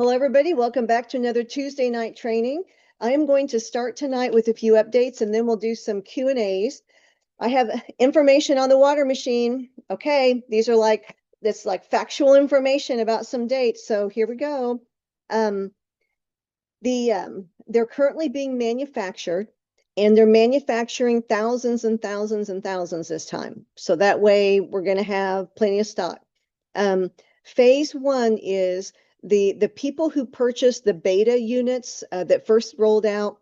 Hello, everybody. Welcome back to another Tuesday night training. I am going to start tonight with a few updates, and then we'll do some Q&As. I have information on the water machine. Okay, these are this factual information about some dates. So here we go. They're currently being manufactured, and they're manufacturing thousands and thousands and thousands this time. So that way we're going to have plenty of stock. Phase one is the people who purchased the beta units that first rolled out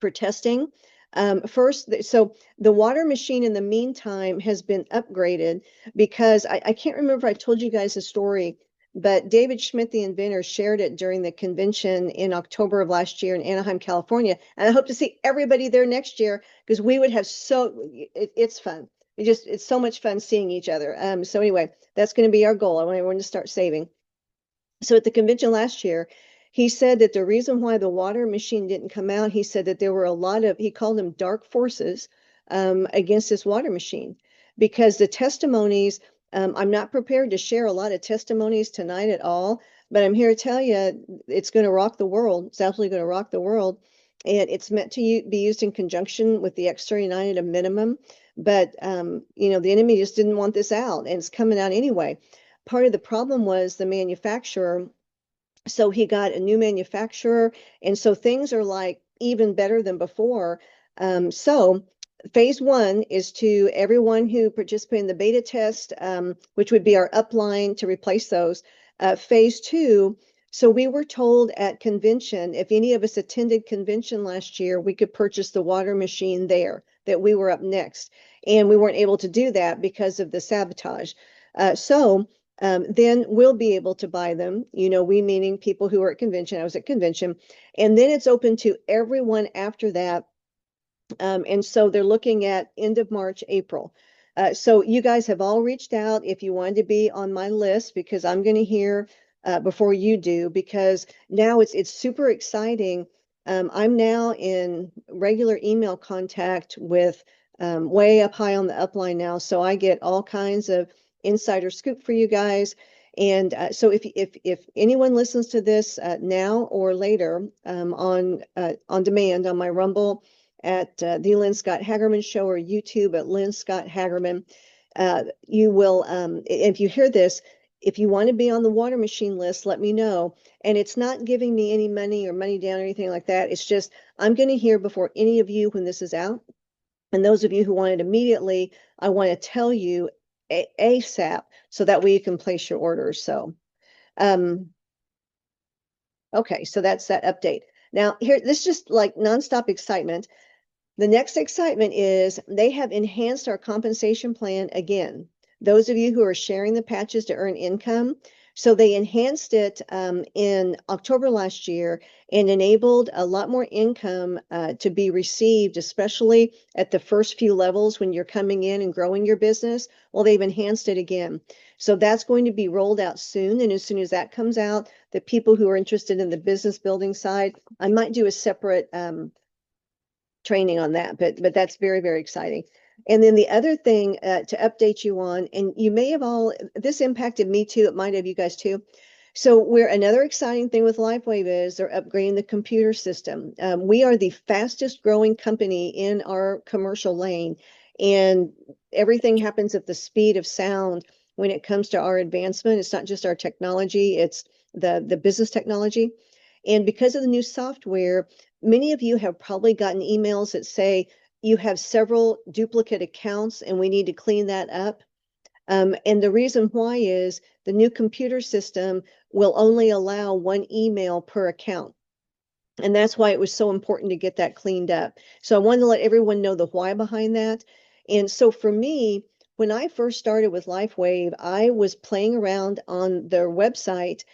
for testing. So the water machine in the meantime has been upgraded because I can't remember if I told you guys a story, but David Schmidt, the inventor, shared it during the convention in October of last year in Anaheim, California. And I hope to see everybody there next year because we would have it's fun. It's so much fun seeing each other. So anyway, that's going to be our goal. I want everyone to start saving. So at the convention last year, he said that the reason why the water machine didn't come out, he said that there were a lot of, he called them dark forces against this water machine because the testimonies, I'm not prepared to share a lot of testimonies tonight at all, but I'm here to tell you it's going to rock the world. It's absolutely going to rock the world. And it's meant to be used in conjunction with the X39 at a minimum. But, the enemy just didn't want this out, and it's coming out anyway. Part of the problem was the manufacturer. So he got a new manufacturer. And so things are like even better than before. So phase one is to everyone who participated in the beta test, which would be our upline to replace those. Phase two, so we were told at convention, if any of us attended convention last year, we could purchase the water machine there, that we were up next. And we weren't able to do that because of the sabotage. Then we'll be able to buy them, we meaning people who are at convention. I was at convention. And then it's open to everyone after that. And so they're looking at end of March, April. So you guys have all reached out if you wanted to be on my list because I'm going to hear before you do, because now it's super exciting. I'm now in regular email contact with way up high on the upline now. So I get all kinds of insider scoop for you guys. And so if anyone listens to this now or later on demand on my Rumble at the Lynne Scott Hagerman Show or YouTube at Lynne Scott Hagerman, you will, if you hear this, if you want to be on the water machine list, let me know. And it's not giving me any money or money down or anything like that. It's just I'm going to hear before any of you when this is out. And those of you who want it immediately, I want to tell you ASAP so that way you can place your orders. So, okay, so that's that update. Now here, this is just like nonstop excitement. The next excitement is they have enhanced our compensation plan again. Those of you who are sharing the patches to earn income, so they enhanced it in October last year and enabled a lot more income to be received, especially at the first few levels when you're coming in and growing your business. Well, they've enhanced it again. So that's going to be rolled out soon. And as soon as that comes out, the people who are interested in the business building side, I might do a separate training on that, but that's very, very exciting. And then the other thing to update you on, and you may have this impacted me too, it might have you guys too. So another exciting thing with LifeWave is they're upgrading the computer system. We are the fastest growing company in our commercial lane, and everything happens at the speed of sound when it comes to our advancement. It's not just our technology, it's the business technology. And because of the new software, many of you have probably gotten emails that say you have several duplicate accounts and we need to clean that up. And the reason why is the new computer system will only allow one email per account. And that's why it was so important to get that cleaned up. So I wanted to let everyone know the why behind that. And so for me, when I first started with LifeWave, I was playing around on their website.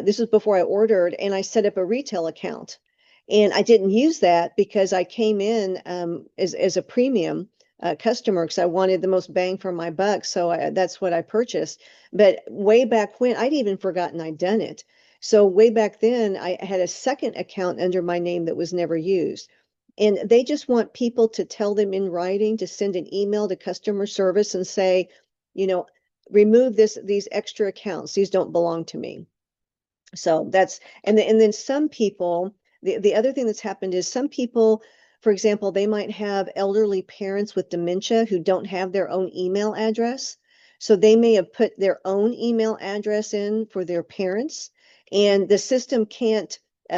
This was before I ordered, and I set up a retail account. And I didn't use that because I came in as a premium customer because I wanted the most bang for my buck. So that's what I purchased. But way back when, I'd even forgotten I'd done it. So way back then, I had a second account under my name that was never used. And they just want people to tell them in writing to send an email to customer service and say, remove these extra accounts. These don't belong to me. So that's, and then some people, the other thing that's happened is some people, for example, they might have elderly parents with dementia who don't have their own email address. So they may have put their own email address in for their parents, and the system can't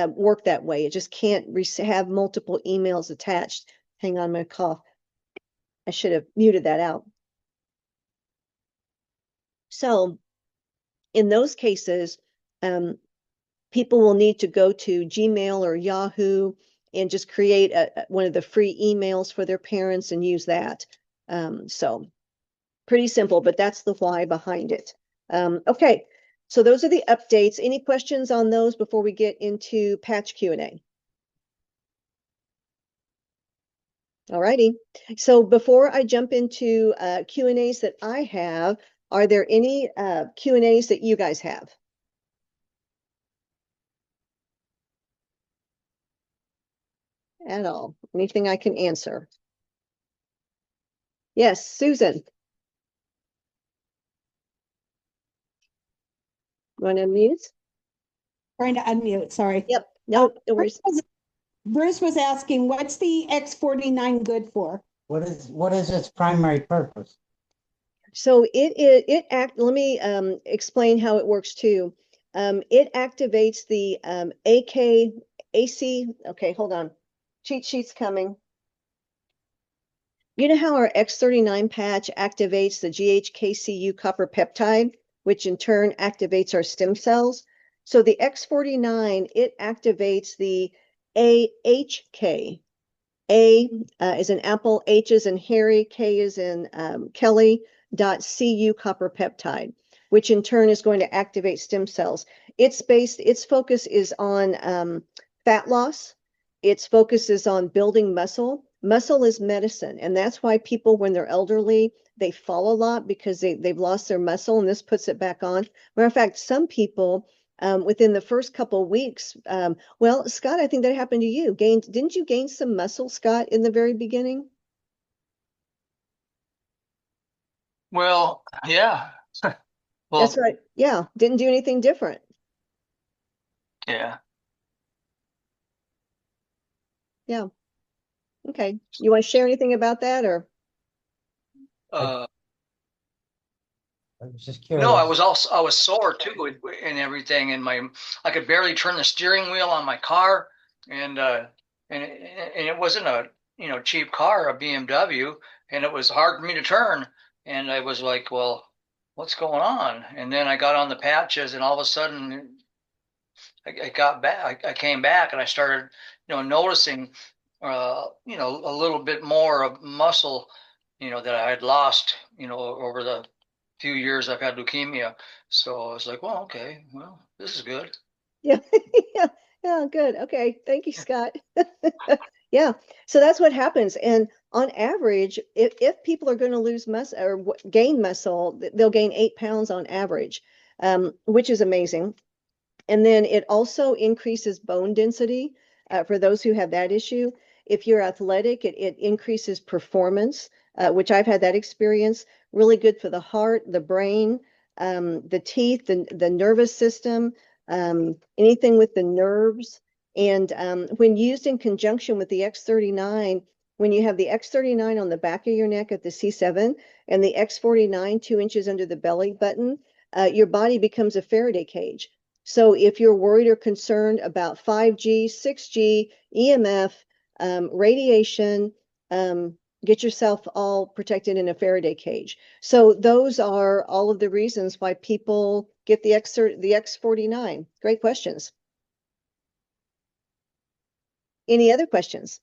work that way. It just can't have multiple emails attached. Hang on, my cough. I should have muted that out. So in those cases, people will need to go to Gmail or Yahoo and just create one of the free emails for their parents and use that. So pretty simple, but that's the why behind it. Okay, so those are the updates. Any questions on those before we get into patch Q&A? All righty. So before I jump into Q&As that I have, are there any Q&As that you guys have? At all? Anything I can answer? Yes, Susan. You want to unmute? Trying to unmute, sorry. Yep. No, no worries. Bruce was asking, what's the X49 good for? What is its primary purpose? So let me explain how it works too. It activates the AC. Okay, hold on. Cheat sheet's coming. You know how our X39 patch activates the GHKCU copper peptide, which in turn activates our stem cells? So the X49, it activates the AHK. A is in apple, H is in Harry, K is in Kelly, .cu copper peptide, which in turn is going to activate stem cells. Its focus is on fat loss. Its focus is on building muscle. Muscle is medicine, and that's why people, when they're elderly, they fall a lot because they've lost their muscle, and this puts it back on. Matter of fact, some people within the first couple of weeks, well, Scott, I think that happened to you. Didn't you gain some muscle, Scott, in the very beginning? Well, yeah. Well, That's right. Yeah, didn't do anything different. yeah. Yeah. Okay. You want to share anything about that or? Uh, I was just curious. no, I was sore too and everything, and I could barely turn the steering wheel on my car, and it wasn't a cheap car, a BMW, and it was hard for me to turn, and I was like, well, what's going on? And then I got on the patches, and all of a sudden I got back. I came back, and I started noticing a little bit more of muscle that I had lost over the few years I've had leukemia. So I was like, well, okay, well, this is good. Yeah. Yeah. Yeah. Good. Okay. Thank you, Scott. Yeah. So that's what happens. And on average, if people are going to lose muscle or gain muscle, they'll gain 8 pounds on average, which is amazing. And then it also increases bone density for those who have that issue. If you're athletic, it increases performance, which I've had that experience. Really good for the heart, the brain, the teeth, the nervous system, anything with the nerves. And when used in conjunction with the X39, when you have the X39 on the back of your neck at the C7 and the X49 2 inches under the belly button, your body becomes a Faraday cage. So if you're worried or concerned about 5G, 6G, EMF, radiation, get yourself all protected in a Faraday cage. So those are all of the reasons why people get the X49. Great questions. Any other questions?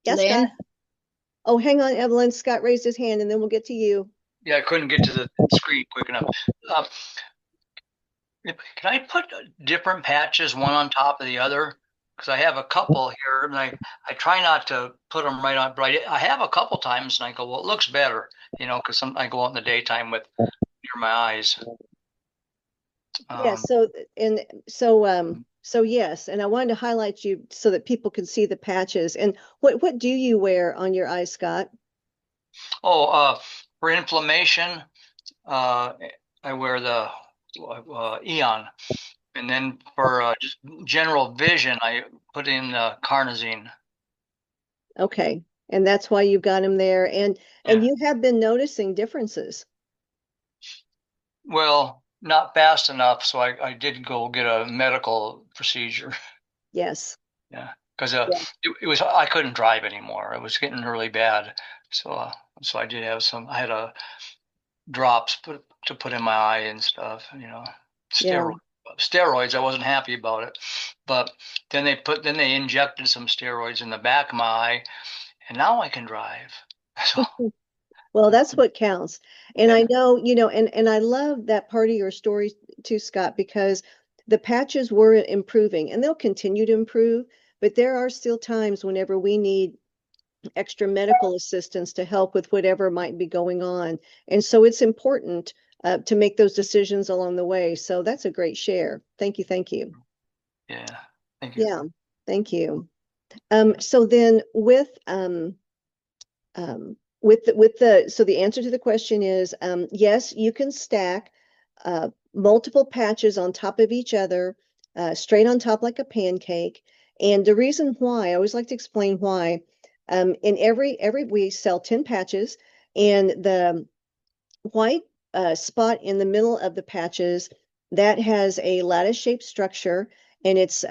Yes, Lynne? Scott. Oh, hang on, Evelyn. Scott raised his hand, and then we'll get to you. Yeah, I couldn't get to the screen quick enough. Can I put different patches one on top of the other? Because I have a couple here, and I try not to put them right on. But I have a couple times, and I go, well, it looks better, because I go out in the daytime with near my eyes. Yeah. So yes, and I wanted to highlight you so that people can see the patches. And what do you wear on your eyes, Scott? Oh, for inflammation, I wear the Eon. And then for just general vision, I put in carnosine. Okay. And that's why you've got him there. And Yeah. you have been noticing differences. Well, not fast enough, so I did go get a medical procedure. Yes. Yeah, because Yeah. it was I couldn't drive anymore. It was getting really bad. So I did have some. I had a drops to put in my eye and stuff. Yeah. Steroids. I wasn't happy about it, but then they injected some steroids in the back of my eye, and now I can drive. So Well, that's what counts. And yeah, I know, and I love that part of your story too, Scott, because the patches were improving and they'll continue to improve, but there are still times whenever we need extra medical assistance to help with whatever might be going on. And so it's important to make those decisions along the way. So that's a great share. Thank you. Thank you. yeah. Thank you. Yeah. Thank you. So then so the answer to the question is yes, you can stack multiple patches on top of each other, straight on top like a pancake. And the reason why, I always like to explain why. In every we sell 10 patches, and the white spot in the middle of the patches that has a lattice shaped structure, and it's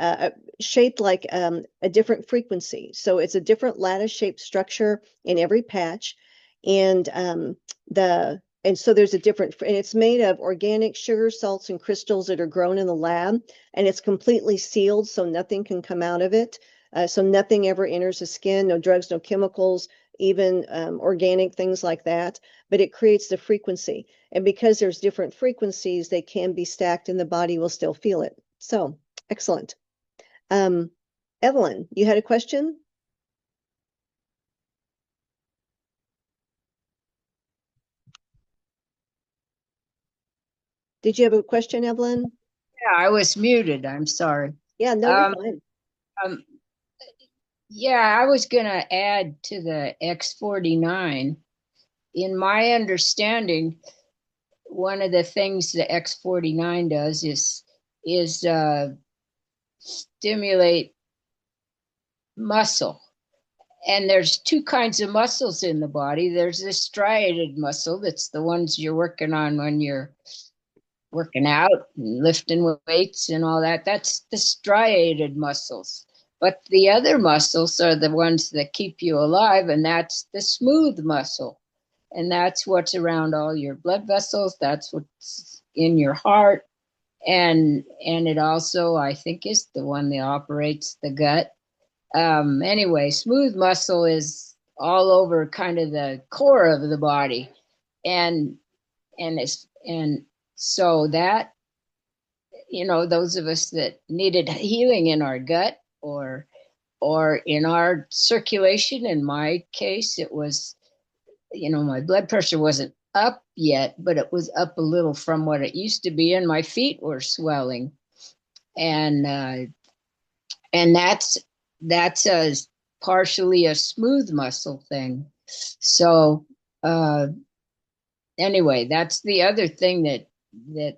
shaped like a different frequency. So it's a different lattice shaped structure in every patch. And so there's a different, and it's made of organic sugar, salts, and crystals that are grown in the lab, and it's completely sealed so nothing can come out of it. So nothing ever enters the skin, no drugs, no chemicals, even organic things like that, but it creates the frequency. And because there's different frequencies, they can be stacked and the body will still feel it. So excellent. Evelyn, you had a question? Did you have a question, Evelyn? Yeah, I was muted. I'm sorry. Yeah, no, you're fine. Yeah, I was going to add to the X49. In my understanding, one of the things the X49 does is stimulate muscle. And there's two kinds of muscles in the body. There's this striated muscle, that's the ones you're working on when you're working out and lifting weights and all that. That's the striated muscles. But the other muscles are the ones that keep you alive, and that's the smooth muscle. And that's what's around all your blood vessels. That's what's in your heart. And it also, I think, is the one that operates the gut. Anyway, smooth muscle is all over kind of the core of the body. And so that, those of us that needed healing in our gut or in our circulation, in my case, it was, my blood pressure wasn't up yet, but it was up a little from what it used to be, and my feet were swelling. And that's partially a smooth muscle thing. So anyway, that's the other thing that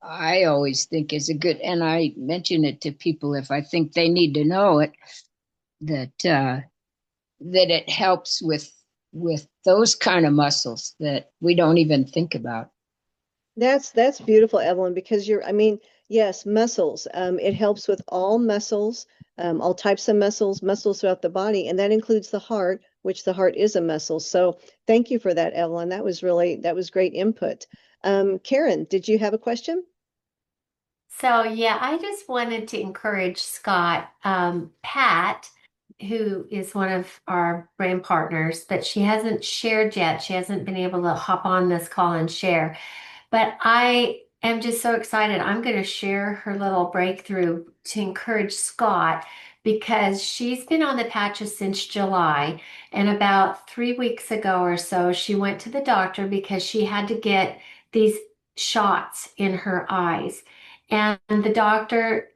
I always think is a good, and I mention it to people if I think they need to know it, that it helps with those kind of muscles that we don't even think about. That's beautiful, Evelyn, because yes, muscles. It helps with all muscles, all types of muscles throughout the body, and that includes the heart, which the heart is a muscle. So thank you for that, Evelyn. That was great input. Karen, did you have a question? So, yeah, I just wanted to encourage Scott. Pat, who is one of our brand partners, but she hasn't shared yet. She hasn't been able to hop on this call and share. But I am just so excited. I'm going to share her little breakthrough to encourage Scott because she's been on the patches since July. And about 3 weeks ago or so, she went to the doctor because she had to get these shots in her eyes. And the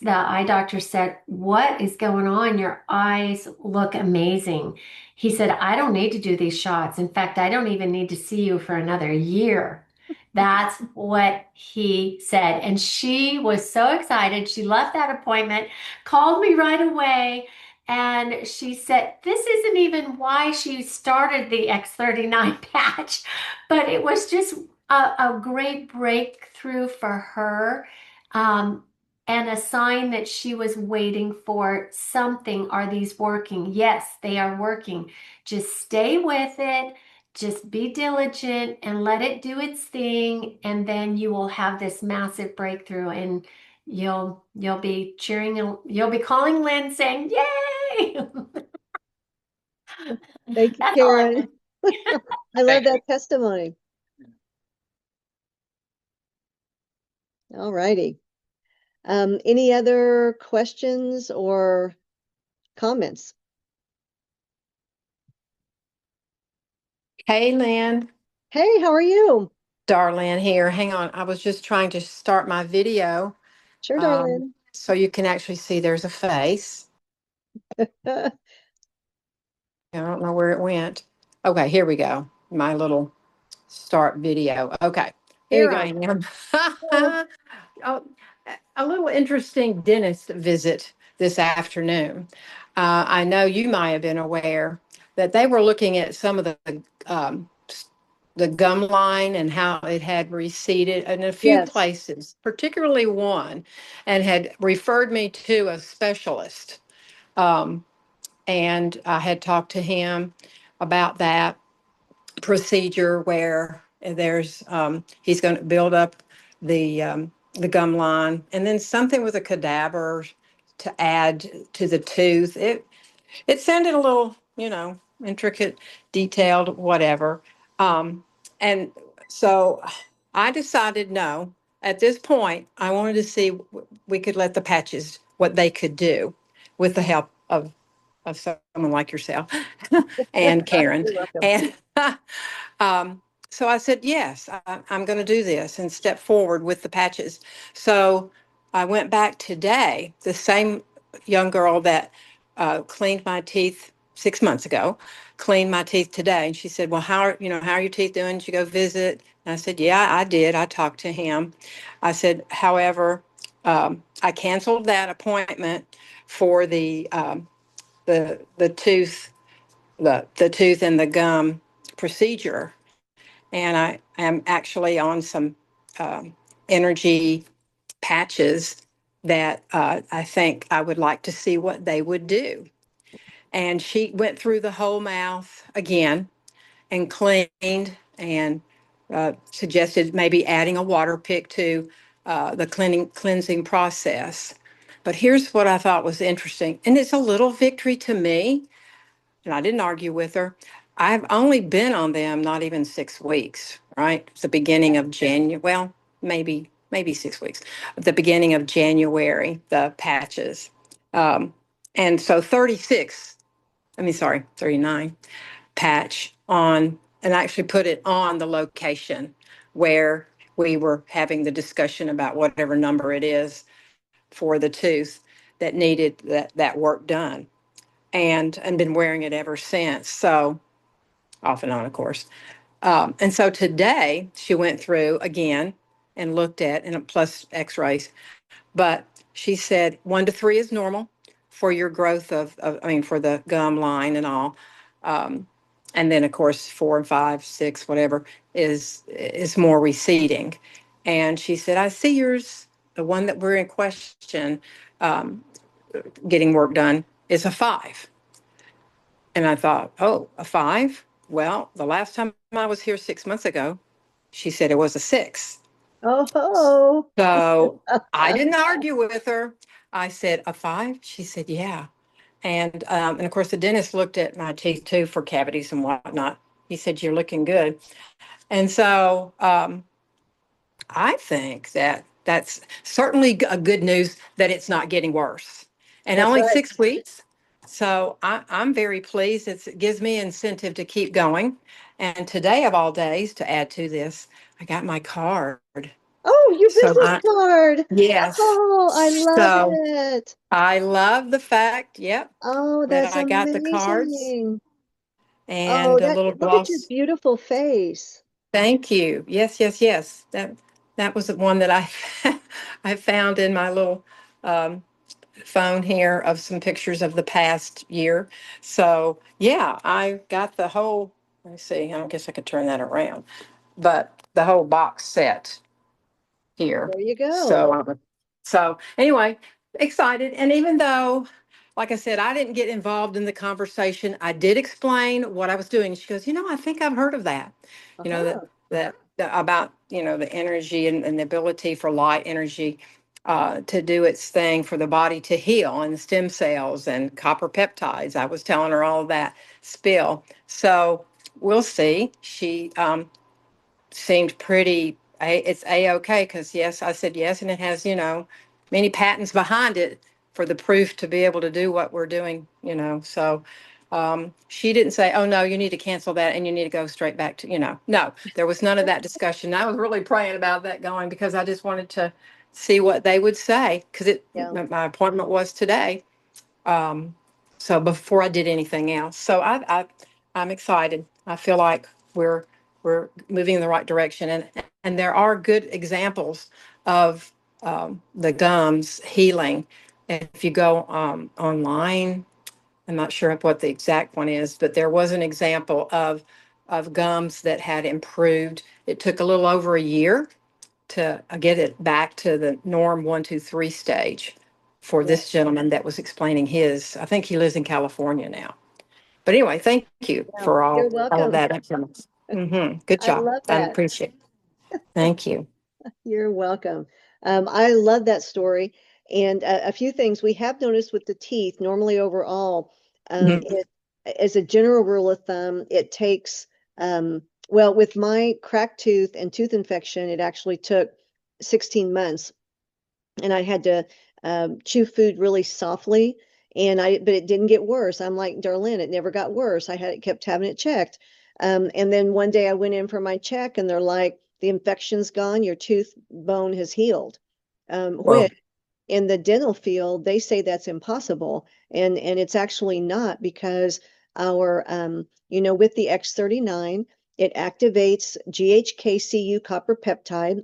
eye doctor said, "What is going on? Your eyes look amazing." He said, "I don't need to do these shots. In fact, I don't even need to see you for another year." That's what he said. And she was so excited. She left that appointment, called me right away, and she said, this isn't even why she started the X39 patch, but it was just a great breakthrough for her. Um, and a sign that she was waiting for something. Are these working? Yes, they are working. Just stay with it. Just be diligent and let it do its thing, and then you will have this massive breakthrough, and you'll be cheering and you'll be calling Lynn saying, "Yay!" Thank you, That's all I Karen. have. I love Thank you. that testimony. All righty. Any other questions or comments? Hey, Lynn. Hey, how are you? Darlene here. Hang on. I was just trying to start my video Sure, darling. so you can actually see there's a face. There I don't know where it went. Okay, here we go. My little start video. Okay, you here go. I am. Oh, Oh, a little interesting dentist visit this afternoon. I know you might have been aware that they were looking at some of the gum line and how it had receded in a few yes. places, particularly one, and had referred me to a specialist. Um, and I had talked to him about that procedure where there's he's going to build up the gum line and then something with a cadaver to add to the tooth. It sounded a little, intricate, detailed, whatever. And so I decided no. At this point, I wanted to see we could let the patches what they could do with the help of someone like yourself and Karen. You're welcome. And um, so I said, yes, I'm going to do this and step forward with the patches. So I went back today, the same young girl that cleaned my teeth 6 months ago, cleaned my teeth today. And she said, well, how are your teeth doing? Did you go visit? And I said, yeah, I did. I talked to him. I said, however, I canceled that appointment for the tooth, the tooth and the gum procedure. And I am actually on some energy patches that I think I would like to see what they would do. And she went through the whole mouth again and cleaned and suggested maybe adding a water pick to the cleansing process. But here's what I thought was interesting, and it's a little victory to me, and I didn't argue with her. I've only been on them not even 6 weeks, right? It's the beginning of January. Well, maybe 6 weeks. At the beginning of January, the patches. Um, and so 39 patch on, and I actually put it on the location where we were having the discussion about whatever number it is for the tooth that needed that work done, and been wearing it ever since. So off and on, of course. And so today she went through again and looked at, and plus x-rays, but she said 1 to 3 is normal for your growth for the gum line and all. And then of course 4 and 5, 6, whatever is more receding. And she said, I see yours, the one that we're in question, um, getting work done, is a 5. And I thought, oh, a 5? Well, the last time I was here 6 months ago, she said it was a 6. Oh, So I didn't argue with her. I said, a 5? She said, yeah. And of course, the dentist looked at my teeth too for cavities and whatnot. He said, you're looking good. And so I think that that's certainly a good news that it's not getting worse. And that's only right. 6 weeks. So I'm very pleased. It gives me incentive to keep going. And today, of all days, to add to this, I got my card. Oh, your So business card. yes. Oh, I love So it. I love the fact, yep, Oh, that that's I got the cards amazing. Oh, and a that little look at your gloss. beautiful face. Thank you. Yes, yes, yes. That was the one that I I found in my little um, phone here of some pictures of the past year. So yeah, I got the whole. Let me see. I guess I could turn that around, but the whole box set here. There you go. So anyway, excited. And even though, like I said, I didn't get involved in the conversation, I did explain what I was doing. She goes, I think I've heard of that. Uh-huh. About, the energy and the ability for light energy to do its thing for the body to heal and stem cells and copper peptides. I was telling her all of that spill. So we'll see. She seemed pretty, it's A-OK because yes, I said yes, and it has, many patents behind it for the proof to be able to do what we're doing, so she didn't say, oh no, you need to cancel that and you need to go straight back to, no, there was none of that discussion. I was really praying about that going because I just wanted to see what they would say because Yeah. my appointment was today. Um, so before I did anything else, so I'm excited. I feel like we're moving in the right direction, and there are good examples of the gums healing. If you go online, I'm not sure what the exact one is, but there was an example of gums that had improved. It took a little over a year to get it back to the norm 1, 2, 3 stage for this gentleman that was explaining his. I think he lives in California now. But anyway, thank you Yeah. for all You're of welcome. that information. Good I job. love I that. appreciate it. Thank you. You're welcome. I love that story. And a few things we have noticed with the teeth, normally overall, Mhm. as a general rule of thumb, it takes, well, with my cracked tooth and tooth infection, it actually took 16 months. And I had to chew food really softly. But it didn't get worse. I'm like, Darlene, it never got worse. Kept having it checked. And then one day I went in for my check and they're like, the infection's gone, your tooth bone has healed. Well, Which in the dental field, they say that's impossible. And it's actually not because with the X39, it activates GHKCU copper peptide,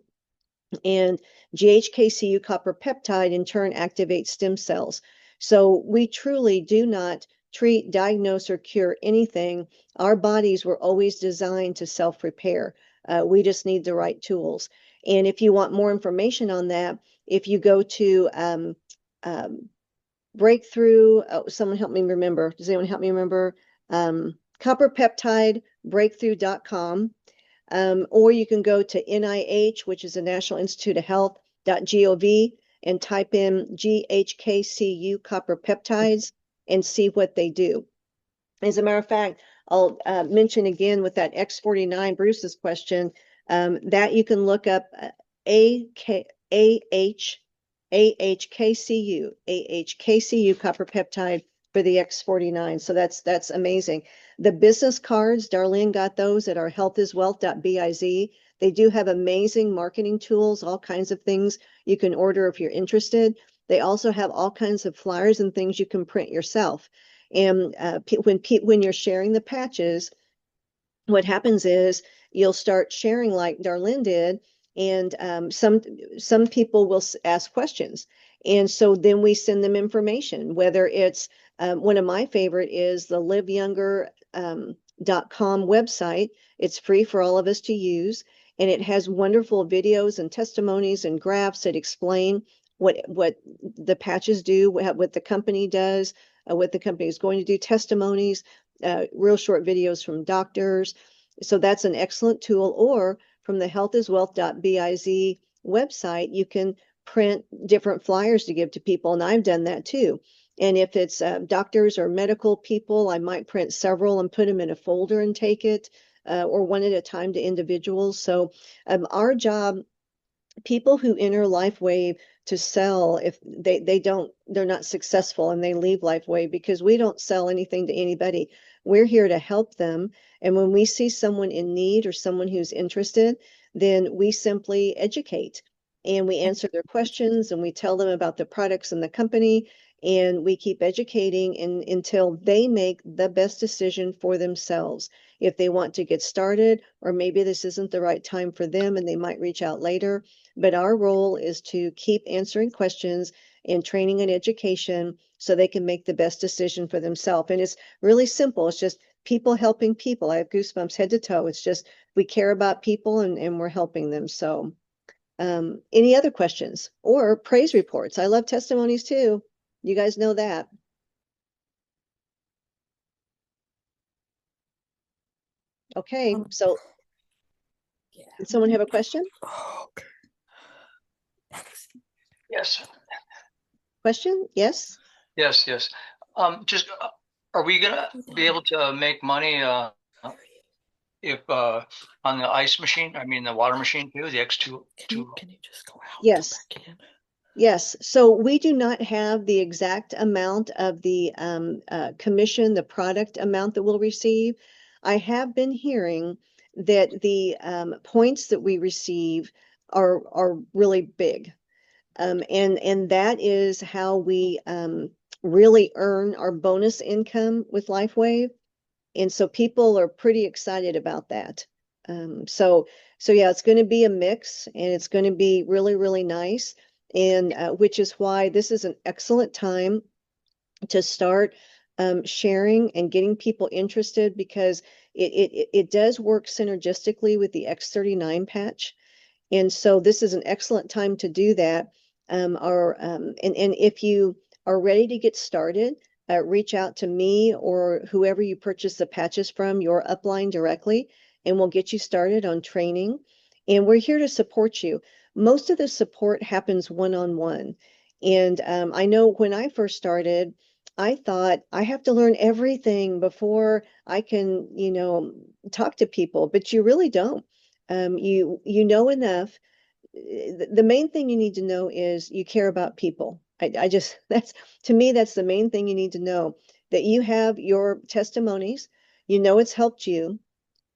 and GHKCU copper peptide in turn activates stem cells. So we truly do not treat, diagnose, or cure anything. Our bodies were always designed to self-repair. We just need the right tools. And if you want more information on that, if you go to breakthrough, someone help me remember. Does anyone help me remember? Copperpeptidebreakthrough.com. Or you can go to NIH, which is the National Institute of Health.gov, and type in GHKCU copper peptides and see what they do. As a matter of fact, I'll mention again with that X49, Bruce's question, that you can look up AHKCU copper peptide for the X49. So that's amazing. The business cards, Darlene got those at our healthiswealth.biz. They do have amazing marketing tools, all kinds of things you can order if you're interested. They also have all kinds of flyers and things you can print yourself. And when you're sharing the patches, what happens is you'll start sharing like Darlene did, and some people will ask questions, and so then we send them information. Whether it's one of my favorite is the liveyounger.com website. It's free for all of us to use, and it has wonderful videos and testimonies and graphs that explain what the patches do, what the company does, what the company is going to do, testimonies, real short videos from doctors. So that's an excellent tool. Or from the healthiswealth.biz website, you can print different flyers to give to people. And I've done that too. And if it's doctors or medical people, I might print several and put them in a folder and take it, or one at a time to individuals. So our job, people who enter LifeWave to sell, if they're not successful and they leave LifeWave, because we don't sell anything to anybody. We're here to help them. And when we see someone in need or someone who's interested, then we simply educate and we answer their questions and we tell them about the products and the company. and we keep educating until they make the best decision for themselves. If they want to get started, or maybe this isn't the right time for them and they might reach out later. But our role is to keep answering questions and training and education so they can make the best decision for themselves. And it's really simple. It's just people helping people. I have goosebumps head to toe. It's just we care about people and we're helping them. So any other questions or praise reports? I love testimonies too. You guys know that. Okay, so did someone have a question? Yes. Question? Yes? Yes. Just are we gonna be able to make money if on the ice machine? I mean the water machine too, the X2. Can you just go out? Yes. Come back in? Yes, so we do not have the exact amount of the commission, the product amount that we'll receive. I have been hearing that the points that we receive are really big. And that is how we really earn our bonus income with LifeWave. And so people are pretty excited about that. So yeah, it's going to be a mix and it's going to be really, really nice. And which is why this is an excellent time to start sharing and getting people interested, because it does work synergistically with the X39 patch. And so this is an excellent time to do that. And if you are ready to get started, reach out to me or whoever you purchase the patches from, your upline directly, and we'll get you started on training. And we're here to support you. Most of the support happens one-on-one. And I know when I first started, I thought I have to learn everything before I can, talk to people, but you really don't. You know enough. The main thing you need to know is you care about people. I just that's to me that's the main thing you need to know, that you have your testimonies, it's helped you,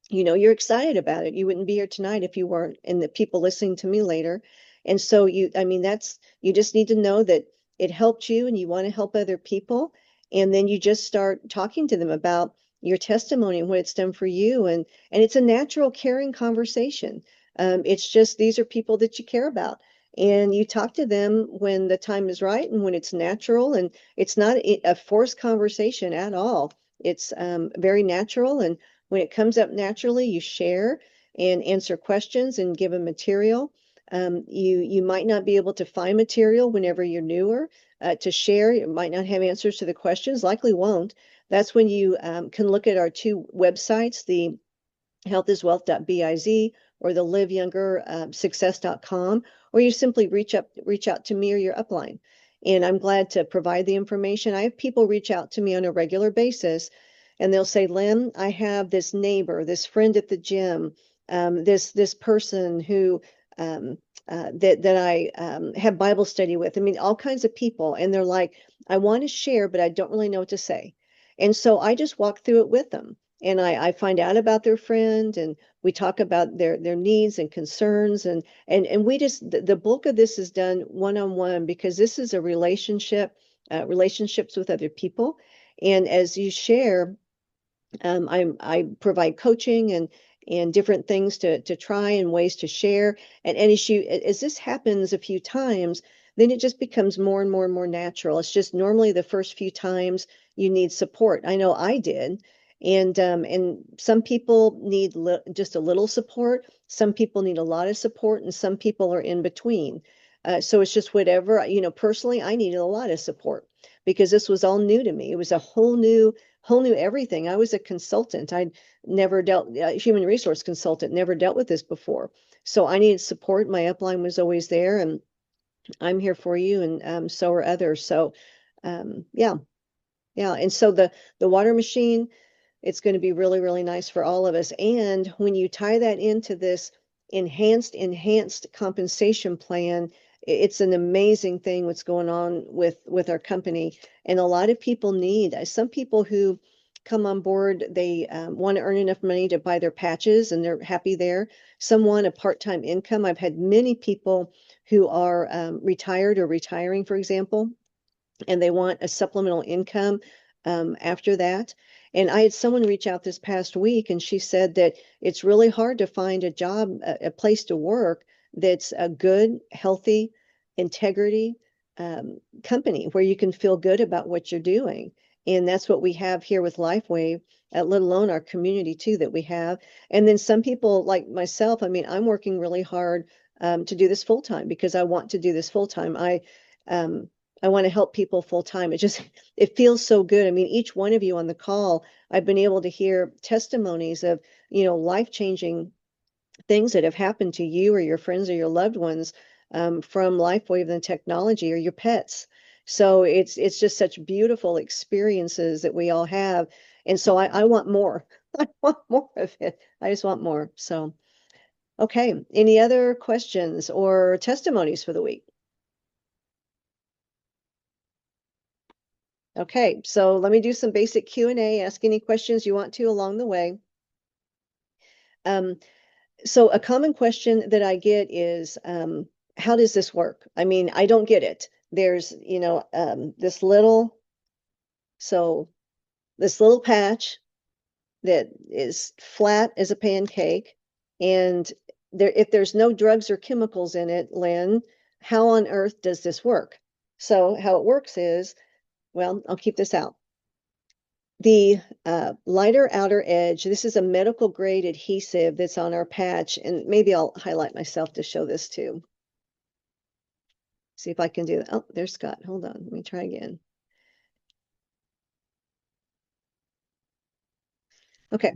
you're excited about it. You wouldn't be here tonight if you weren't, and the people listening to me later. And so you just need to know that it helped you and you want to help other people. And then you just start talking to them about your testimony and what it's done for you. And it's a natural, caring conversation. It's just, these are people that you care about. And you talk to them when the time is right and when it's natural. And it's not a forced conversation at all. It's very natural. And when it comes up naturally, you share and answer questions and give them material. You might not be able to find material whenever you're newer to share. You might not have answers to the questions, likely won't. That's when you can look at our two websites, the healthiswealth.biz or the liveyounger.success.com, or you simply reach out to me or your upline. And I'm glad to provide the information. I have people reach out to me on a regular basis, and they'll say, Lynn, I have this neighbor, this friend at the gym, this person who that I have Bible study with. I mean, all kinds of people. And they're like, I want to share, but I don't really know what to say. And so I just walk through it with them. And I find out about their friend, and we talk about their needs and concerns. And we just, the bulk of this is done one-on-one, because this is a relationships with other people. And as you share, I provide coaching and different things to try and ways to share. And as this happens a few times, then it just becomes more and more and more natural. It's just normally the first few times you need support. I know I did. And some people need just a little support. Some people need a lot of support, and some people are in between. So it's just whatever, personally, I needed a lot of support because this was all new to me. It was a whole new everything. I was a consultant. I'd never dealt, human resource consultant, never dealt with this before. So I needed support. My upline was always there, and I'm here for you, and so are others. So yeah. And so the water machine, it's going to be really, really nice for all of us. And when you tie that into this enhanced compensation plan, it's an amazing thing what's going on with our company. And a lot of people some people who come on board, they want to earn enough money to buy their patches, and they're happy there. Some want a part-time income. I've had many people who are retired or retiring, for example, and they want a supplemental income after that. And I had someone reach out this past week, and she said that it's really hard to find a job, a place to work that's a good, healthy, integrity company where you can feel good about what you're doing. And that's what we have here with LifeWave, let alone our community too that we have. And then some people like myself, I mean, I'm working really hard to do this full time because I want to do this full time. I want to help people full time. It feels so good. I mean, each one of you on the call, I've been able to hear testimonies of, life-changing things that have happened to you or your friends or your loved ones from LifeWave and technology or your pets. So it's just such beautiful experiences that we all have. And so I want more. I want more of it. I just want more. So, okay. Any other questions or testimonies for the week? Okay, so let me do some basic Q&A. Ask any questions you want to along the way. So a common question that I get is, how does this work? I mean, I don't get it. There's, this little patch that is flat as a pancake, and if there's no drugs or chemicals in it, Lynn, how on earth does this work? So how it works is, well, I'll keep this out. The lighter outer edge, this is a medical grade adhesive that's on our patch, and maybe I'll highlight myself to show this too. See if I can do that. Oh, there's Scott. Hold on. Let me try again. Okay.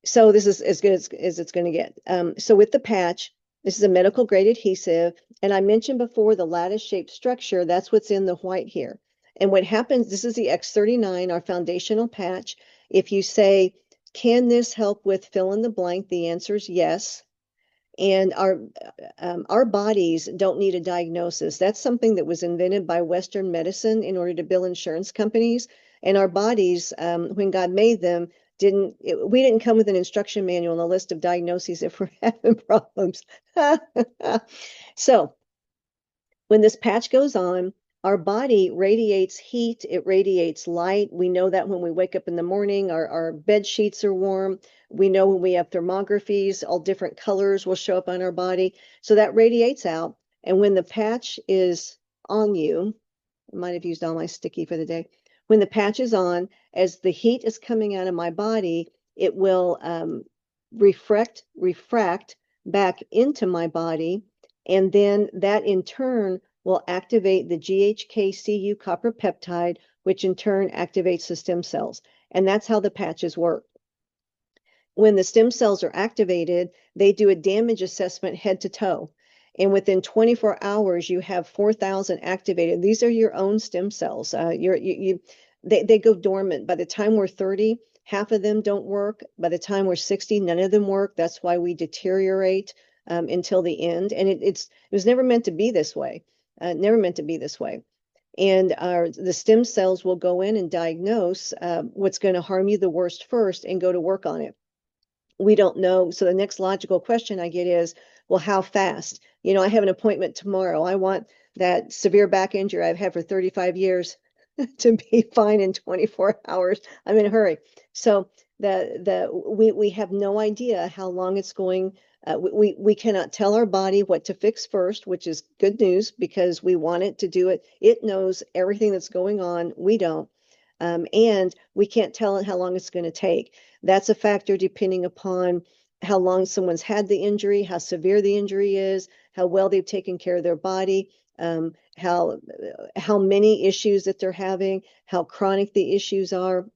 So this is as good as it's going to get. So with the patch, this is a medical grade adhesive. And I mentioned before the lattice shaped structure, that's what's in the white here. And what happens, this is the X39, our foundational patch. If you say, can this help with fill in the blank? The answer is yes. And our bodies don't need a diagnosis. That's something that was invented by Western medicine in order to bill insurance companies. And our bodies, when God made them, we didn't come with an instruction manual and a list of diagnoses if we're having problems. So when this patch goes on, our body radiates heat, it radiates light. We know that when we wake up in the morning, our bed sheets are warm. We know when we have thermographies, all different colors will show up on our body. So that radiates out. And when the patch is on you, I might have used all my sticky for the day. When the patch is on, as the heat is coming out of my body, it will refract back into my body. And then that in turn will activate the GHK-Cu copper peptide, which in turn activates the stem cells. And that's how the patches work. When the stem cells are activated, they do a damage assessment head to toe. And within 24 hours, you have 4,000 activated. These are your own stem cells. They go dormant. By the time we're 30, half of them don't work. By the time we're 60, none of them work. That's why we deteriorate until the end. And it was never meant to be this way. Never meant to be this way. And the stem cells will go in and diagnose what's going to harm you the worst first and go to work on it. We don't know. So the next logical question I get is, well, how fast? I have an appointment tomorrow. I want that severe back injury I've had for 35 years to be fine in 24 hours. I'm in a hurry. So we have no idea how long it's going. We cannot tell our body what to fix first, which is good news because we want it to do it. It knows everything that's going on. We don't. And we can't tell it how long it's going to take. That's a factor depending upon how long someone's had the injury, how severe the injury is, how well they've taken care of their body, how many issues that they're having, how chronic the issues are,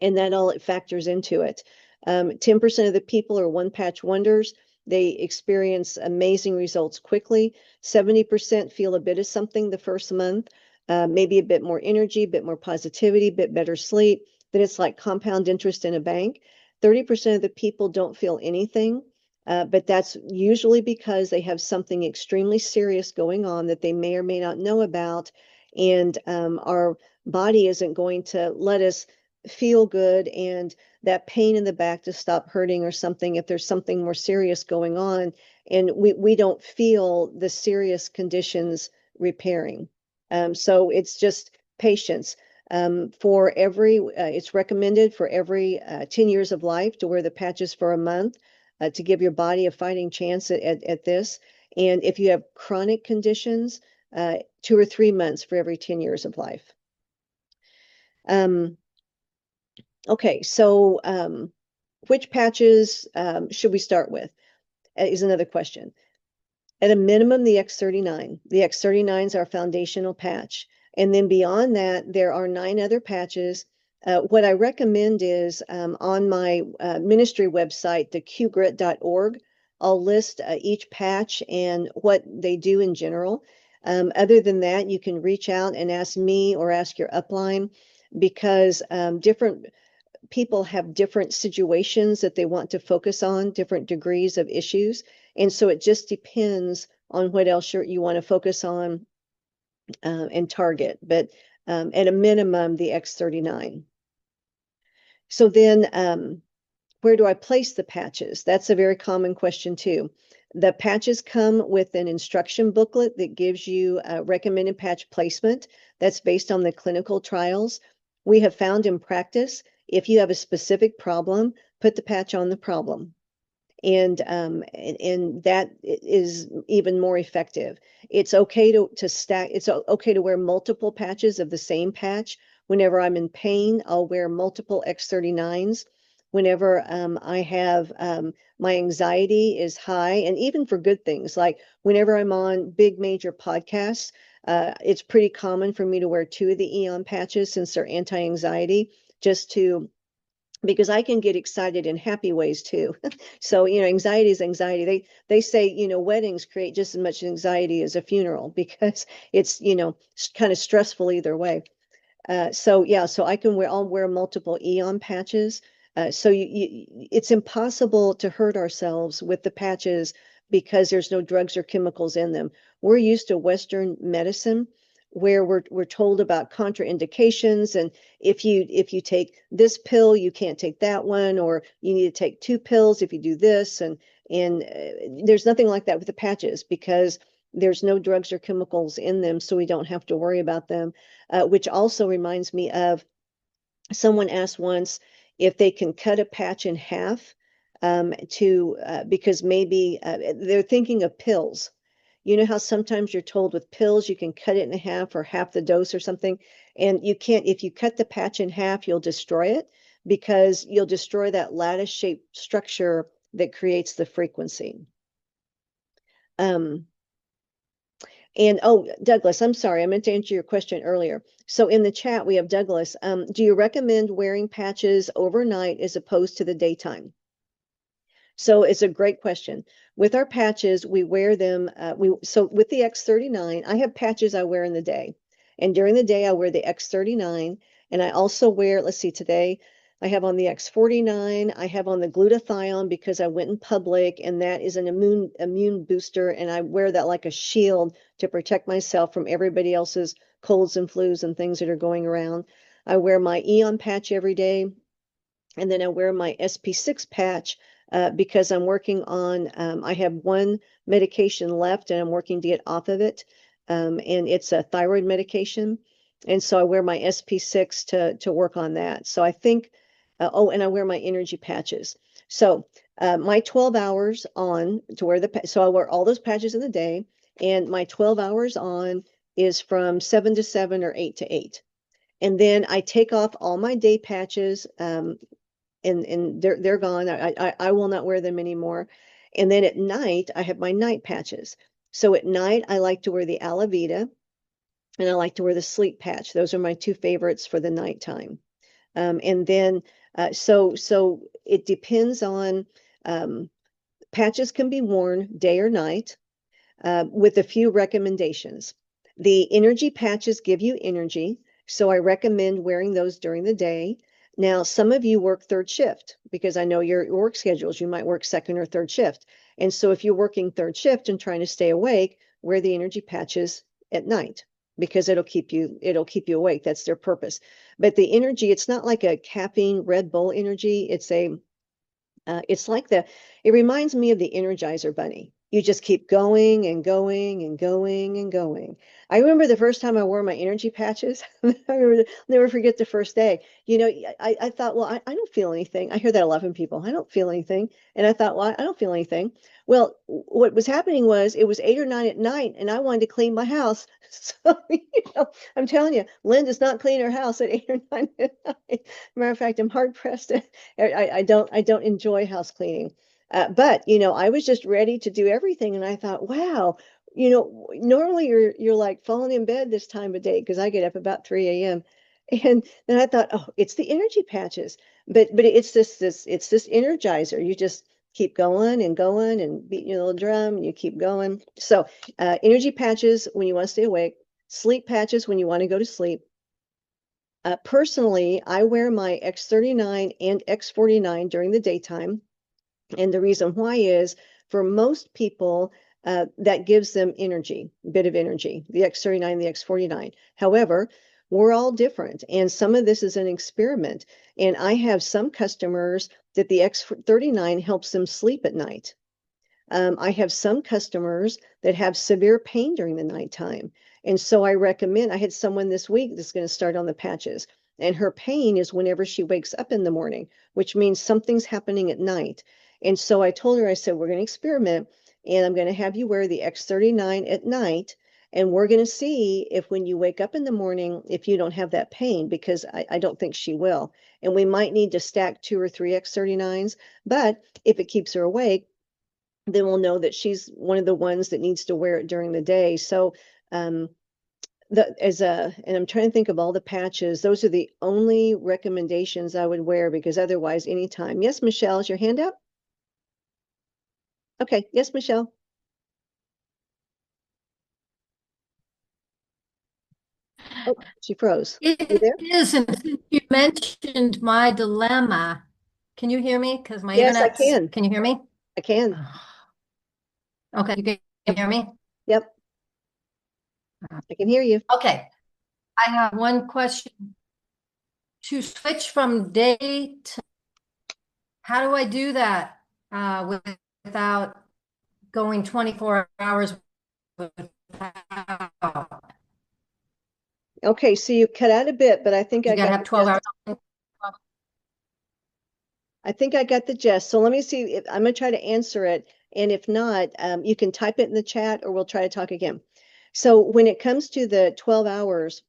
and that all it factors into it. 10% of the people are one patch wonders. They experience amazing results quickly. 70% feel a bit of something the first month, maybe a bit more energy, a bit more positivity, a bit better sleep. Then it's like compound interest in a bank. 30% of the people don't feel anything, but that's usually because they have something extremely serious going on that they may or may not know about. And our body isn't going to let us feel good and that pain in the back to stop hurting or something if there's something more serious going on. And we don't feel the serious conditions repairing. So it's just patients. For every, it's recommended for every 10 years of life to wear the patches for a month to give your body a fighting chance at this. And if you have chronic conditions, 2 or 3 months for every 10 years of life. Okay, so which patches should we start with? Is another question. At a minimum, the X39. The X39 is our foundational patch. And then beyond that, there are 9 other patches. What I recommend is on my ministry website, theqgrit.org, I'll list each patch and what they do in general. Other than that, you can reach out and ask me or ask your upline, because different people have different situations that they want to focus on, different degrees of issues. And so it just depends on what else you want to focus on and target. But at a minimum, the X39. So then where do I place the patches? That's a very common question too. The patches come with an instruction booklet that gives you a recommended patch placement that's based on the clinical trials. We have found in practice, if you have a specific problem, put the patch on the problem. And that is even more effective. It's okay to stack. It's okay to wear multiple patches of the same patch. Whenever I'm in pain, I'll wear multiple X39s. Whenever I have my anxiety is high, and even for good things, like whenever I'm on big major podcasts, it's pretty common for me to wear 2 of the Eon patches since they're anti-anxiety, because I can get excited in happy ways too. So, anxiety is anxiety. They say, weddings create just as much anxiety as a funeral because it's, kind of stressful either way. So I'll wear multiple Eon patches. So it's impossible to hurt ourselves with the patches because there's no drugs or chemicals in them. We're used to Western medicine where we're told about contraindications, and if you take this pill, you can't take that one, or you need to take 2 pills if you do this, and there's nothing like that with the patches because there's no drugs or chemicals in them, so we don't have to worry about them. Which also reminds me of someone asked once if they can cut a patch in half because maybe they're thinking of pills. You know how sometimes you're told with pills you can cut it in half or half the dose or something, and you can't. If you cut the patch in half, you'll destroy it because you'll destroy that lattice-shaped structure that creates the frequency. And Douglas, I'm sorry, I meant to answer your question earlier. So in the chat, we have Douglas. Do you recommend wearing patches overnight as opposed to the daytime? So it's a great question. With our patches, we wear them. So with the X39, I have patches I wear in the day. And during the day, I wear the X39. And I also wear, let's see, today I have on the X49. I have on the glutathione because I went in public, and that is an immune booster. And I wear that like a shield to protect myself from everybody else's colds and flus and things that are going around. I wear my Eon patch every day. And then I wear my SP6 patch because I'm working on, I have 1 medication left and I'm working to get off of it. And it's a thyroid medication. And so I wear my SP6 to work on that. So I think, and I wear my energy patches. So my 12 hours on to wear so I wear all those patches in the day, and my 12 hours on is from 7 to 7 or 8 to 8. And then I take off all my day patches, and they're gone. I will not wear them anymore. And then at night, I have my night patches. So at night, I like to wear the Alavita, and I like to wear the sleep patch. Those are my 2 favorites for the nighttime. And then, so it depends on, patches can be worn day or night with a few recommendations. The energy patches give you energy, so I recommend wearing those during the day. Now, some of you work 3rd shift because I know your work schedules. You might work 2nd or 3rd shift. And so if you're working 3rd shift and trying to stay awake, wear the energy patches at night because it'll keep you awake. That's their purpose. But the energy, it's not like a caffeine Red Bull energy. It's like it reminds me of the Energizer Bunny. you just keep going and going and going and going. I remember the first time I wore my energy patches. I remember, never forget the first day. You know, I thought, well, I don't feel anything. I hear that a lot from people. I don't feel anything. And I thought, well, I don't feel anything. Well, what was happening was it was 8 or 9 at night and I wanted to clean my house. So, you know, I'm telling you, Lynne does not clean her house at 8 or 9 at night. Matter of fact, I'm hard pressed. I don't enjoy house cleaning. But you know, I was just ready to do everything, and I thought, wow, you know, normally you're like falling in bed this time of day because I get up about 3 a.m. And then I thought, oh, it's the energy patches, but it's this energizer. You just keep going and beating your little drum, and you keep going. So, energy patches when you want to stay awake, sleep patches when you want to go to sleep. Personally, I wear my X39 and X49 during the daytime. And the reason why is for most people, that gives them energy, a bit of energy, the X39, the X49. However, we're all different. And some of this is an experiment. And I have some customers that the X39 helps them sleep at night. I have some customers that have severe pain during the nighttime. And so I recommend, I had someone this week that's going to start on the patches. And her pain is whenever she wakes up in the morning, which means something's happening at night. And so I told her, I said, we're going to experiment and I'm going to have you wear the X39 at night. And we're going to see if when you wake up in the morning, if you don't have that pain, because I don't think she will. And we might need to stack 2 or 3 X39s. But if it keeps her awake, then we'll know that she's one of the ones that needs to wear it during the day. So, and I'm trying to think of all the patches. Those are the only recommendations I would wear because otherwise, anytime. Yes, Michelle, is your hand up? Okay. Yes, Michelle. Oh, she froze. You there? It is, and since you mentioned my dilemma. Can you hear me? Because my Yes, I internet's, can. can you hear me? I can. Okay, you can hear me? Yep. I can hear you. Okay. I have one question. To switch from day to, how do I do that without going 24 hours without? Okay, so you cut out a bit, but I think You I gotta got have 12 hours. I think I got the gist. So let me see if I'm gonna try to answer it. And if not, you can type it in the chat or we'll try to talk again. So when it comes to the 12 hours,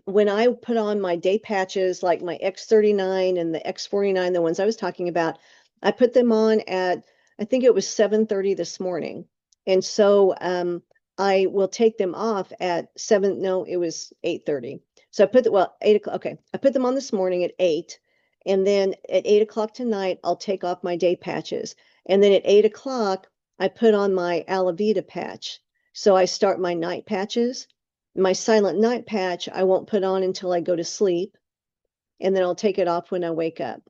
when I put on my day patches, like my X39 and the X49, the ones I was talking about, I put them on at, I think it was 7:30 this morning. And so I will take them off at 7, no, it was 8:30. So I put the, well, 8 o'clock, okay. I put them on this morning at 8. And then at 8 o'clock tonight, I'll take off my day patches. And then at 8 o'clock, I put on my Alavita patch. So I start my night patches. My silent night patch, I won't put on until I go to sleep. And then I'll take it off when I wake up.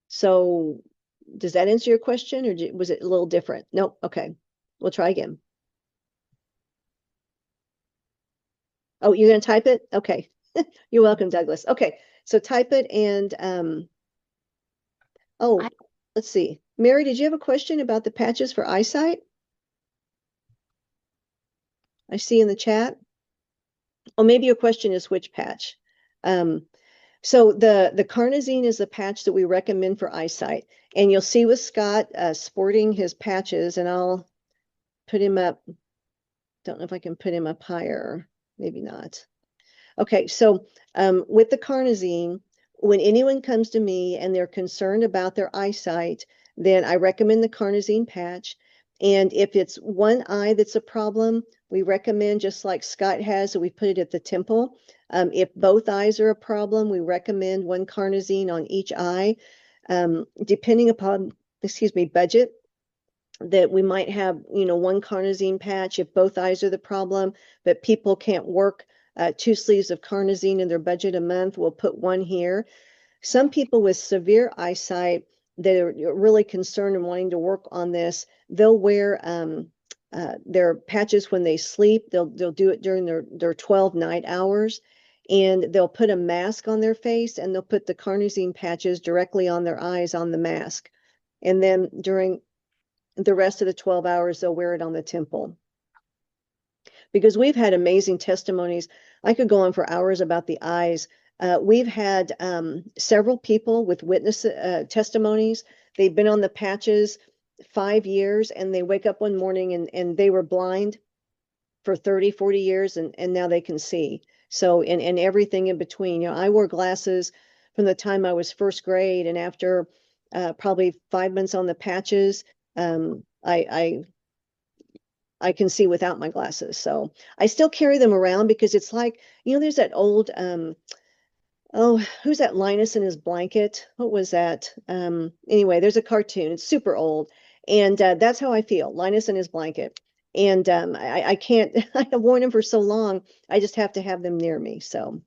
So does that answer your question or was it a little different? Nope. Okay. We'll try again. Oh, you're going to type it? Okay. You're welcome, Douglas. Okay. So type it and, oh, let's see. Mary, did you have a question about the patches for eyesight? I see in the chat. Oh, maybe your question is which patch. So the carnosine is the patch that we recommend for eyesight. And you'll see with Scott sporting his patches, and I'll put him up. Don't know if I can put him up higher. Maybe not. Okay, so with the carnosine, when anyone comes to me and they're concerned about their eyesight, then I recommend the carnosine patch. And if it's one eye that's a problem, we recommend, just like Scott has, that we put it at the temple. If both eyes are a problem, we recommend one carnosine on each eye. Depending upon, budget, that we might have, one carnosine patch if both eyes are the problem, but people can't work 2 sleeves of carnosine in their budget a month, we'll put one here. Some people with severe eyesight that are really concerned and wanting to work on this, they'll wear their patches when they sleep. They'll do it during their 12 night hours, and they'll put a mask on their face and they'll put the carnosine patches directly on their eyes on the mask. And then during the rest of the 12 hours, they'll wear it on the temple. Because we've had amazing testimonies. I could go on for hours about the eyes. We've had several people with witness testimonies. They've been on the patches 5 years, and they wake up one morning and they were blind for 30, 40 years, and now they can see. So, and everything in between. You know, I wore glasses from the time I was first grade, and after probably 5 months on the patches, I can see without my glasses. So I still carry them around because it's like, you know, there's that old, oh, who's that Linus in his blanket? What was that? Anyway, there's a cartoon. It's super old. And that's how I feel, Linus in his blanket. And I can't, I have worn them for so long. I just have to have them near me. So,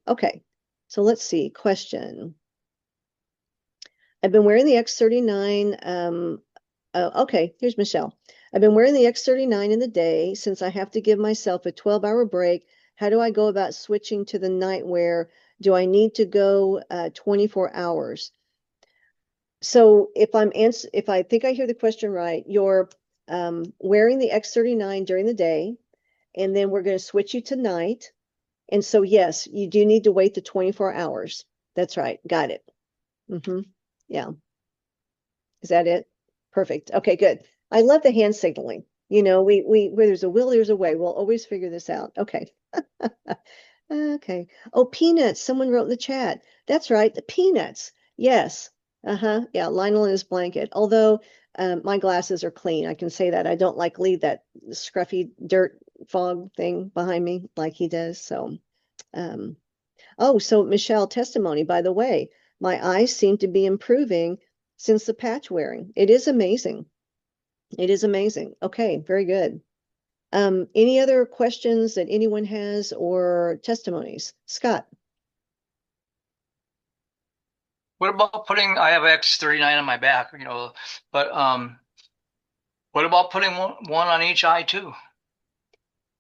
okay. So let's see. Question. I've been wearing the X39. Okay, here's Michelle. I've been wearing the X39 in the day since I have to give myself a 12-hour break. How do I go about switching to the night wear? Do I need to go 24 hours? So if I think I hear the question right, you're wearing the X39 during the day, and then we're going to switch you to night. And so yes, you do need to wait the 24 hours. That's right. Got it. Yeah. Is that it? Perfect. Okay, good. I love the hand signaling. You know, we where there's a will, there's a way. We'll always figure this out. Okay. Okay. Oh, peanuts. Someone wrote in the chat. That's right. The peanuts. Yes. Yeah. Lionel in his blanket. Although my glasses are clean. I can say that. I don't like leave that scruffy dirt fog thing behind me like he does. So, oh, so Michelle, testimony, by the way, my eyes seem to be improving since the patch wearing. It is amazing. It is amazing. Okay, very good. Any other questions that anyone has or testimonies? Scott. What about I have X39 on my back, you know, but what about putting one on each eye too?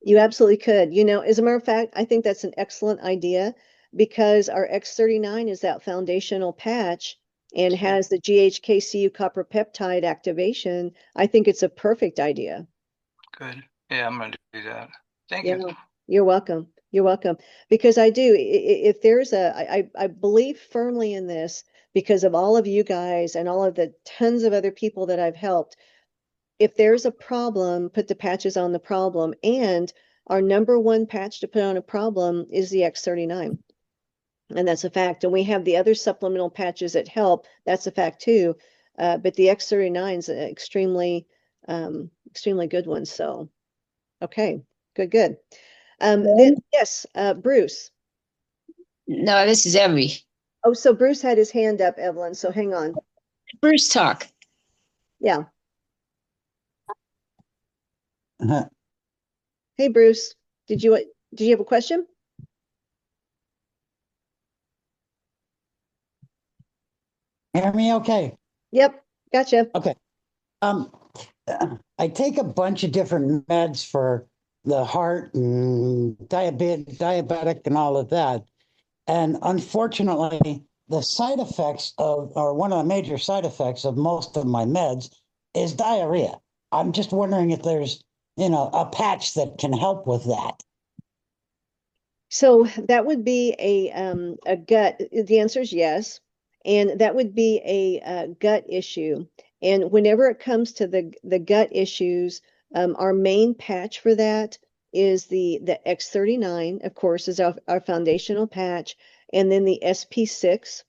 You absolutely could. You know, as a matter of fact, I think that's an excellent idea because our X39 is that foundational patch and has the GHKCU copper peptide activation. I think it's a perfect idea. Good. Yeah, I'm going to do that. Thank Yeah, you. you're welcome. You're welcome. Because I do, if there's I believe firmly in this because of all of you guys and all of the tons of other people that I've helped. If there's a problem, put the patches on the problem. And our number one patch to put on a problem is the X39. And that's a fact. And we have the other supplemental patches that help. That's a fact too. But the X39 is an extremely good one. So, okay, good. Then, yes, Bruce. No, this is Evie. Oh, so Bruce had his hand up, Evelyn. So hang on. Bruce, talk. Yeah. Hey, Bruce, did you have a question? Hear me okay? Yep, gotcha. Okay. I take a bunch of different meds for the heart and diabetic and all of that. And unfortunately, the side effects or one of the major side effects of most of my meds is diarrhea. I'm just wondering if there's, a patch that can help with that. So that would be a gut. The answer is yes. And that would be a gut issue. And whenever it comes to the gut issues, our main patch for that is the X39, of course, is our foundational patch. And then the SP6.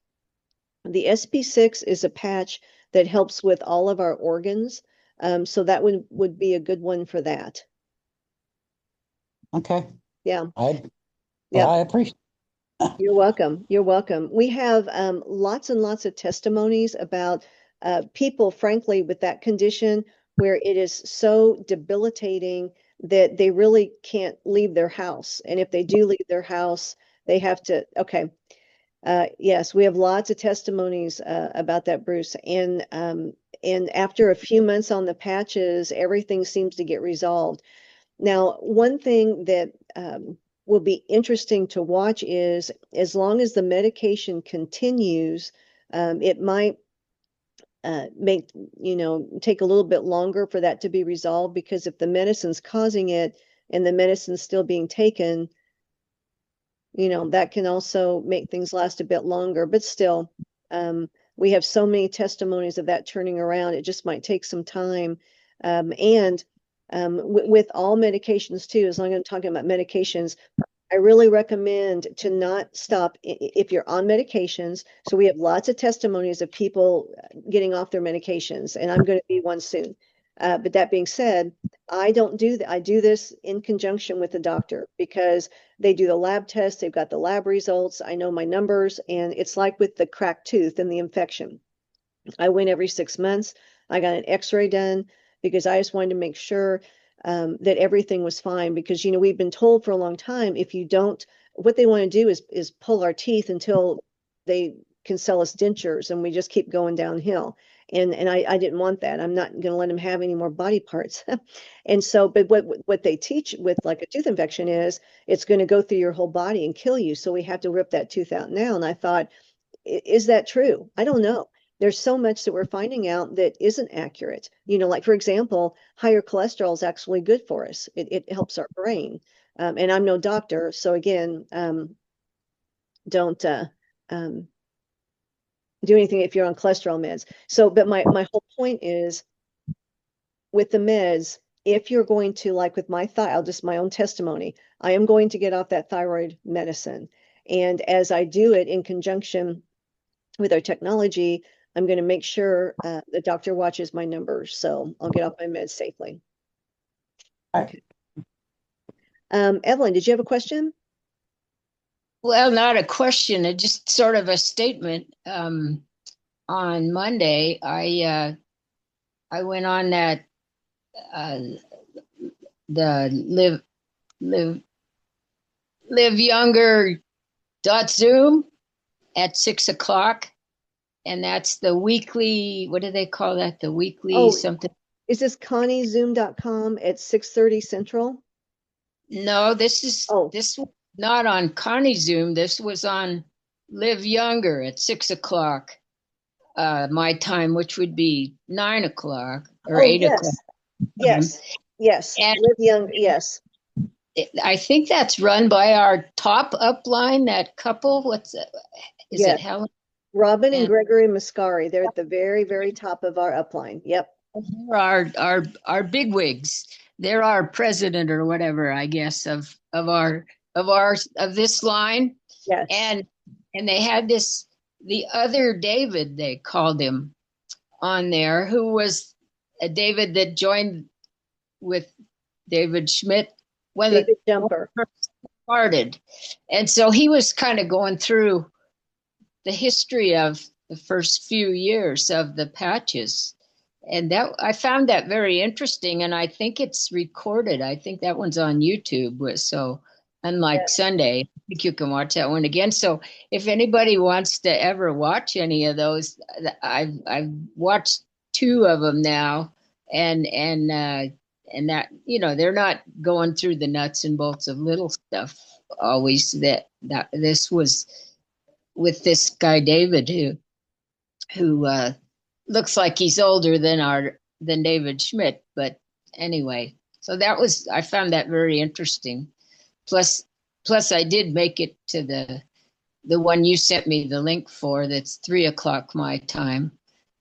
The SP6 is a patch that helps with all of our organs. So that would be a good one for that. Okay. Yeah. I Yeah. appreciate it. You're welcome. You're welcome. We have lots and lots of testimonies about people, frankly, with that condition where it is so debilitating that they really can't leave their house. And if they do leave their house, they have to, okay. Yes, we have lots of testimonies about that, Bruce. And after a few months on the patches, everything seems to get resolved. Now, one thing that will be interesting to watch is as long as the medication continues, it might take a little bit longer for that to be resolved, because if the medicine's causing it and the medicine's still being taken, that can also make things last a bit longer. But still, we have so many testimonies of that turning around. It just might take some time. And with all medications too, as long as I'm talking about medications, I really recommend to not stop if you're on medications. So we have lots of testimonies of people getting off their medications, and I'm going to be one soon. But that being said, I don't do that. I do this in conjunction with the doctor, because they do the lab tests. They've got the lab results. I know my numbers, and it's like with the cracked tooth and the infection. I went every 6 months. I got an x-ray done because I just wanted to make sure that everything was fine, because we've been told for a long time, if you don't, what they want to do is pull our teeth until they can sell us dentures, and we just keep going downhill. And I didn't want that. I'm not going to let them have any more body parts. And so, but what they teach with like a tooth infection is it's going to go through your whole body and kill you. So we have to rip that tooth out now. And I thought, is that true? I don't know. There's so much that we're finding out that isn't accurate. Like, for example, higher cholesterol is actually good for us. It helps our brain. And I'm no doctor. So again, don't do anything if you're on cholesterol meds. So, but my whole point is, with the meds, if you're going to, like with my my own testimony, I am going to get off that thyroid medicine. And as I do it in conjunction with our technology, I'm going to make sure the doctor watches my numbers, so I'll get off my meds safely. Okay. Evelyn, did you have a question? Well, not a question, it's just sort of a statement. On Monday, I went on that the live younger .zoom at 6 o'clock. And that's the weekly, what do they call that? The weekly something. Is this ConnieZoom.com at 6:30 Central? No, this was not on Connie Zoom. This was on Live Younger at 6 o'clock my time, which would be 9 o'clock or 8 o'clock. Yes. And Live Younger, yes. I think that's run by our top upline, that couple. What's it? Is it Helen? Robin and Gregory Mascari. They're at the very, very top of our upline. Yep. They're our bigwigs. They're our president or whatever, I guess, of this line. Yes. And they had the other David, they called him, on there, who was a David that joined with David Schmidt when David Jumper started. And so he was kind of going through the history of the first few years of the patches. And that I found that very interesting, and I think it's recorded. I think that one's on YouTube. So unlike Sunday, I think you can watch that one again. So if anybody wants to ever watch any of those, I've watched 2 of them now, and that, they're not going through the nuts and bolts of little stuff always. That this was with this guy David who looks like he's older than David Schmidt, but anyway, so I found that very interesting. Plus I did make it to the one you sent me the link for. That's 3 o'clock my time.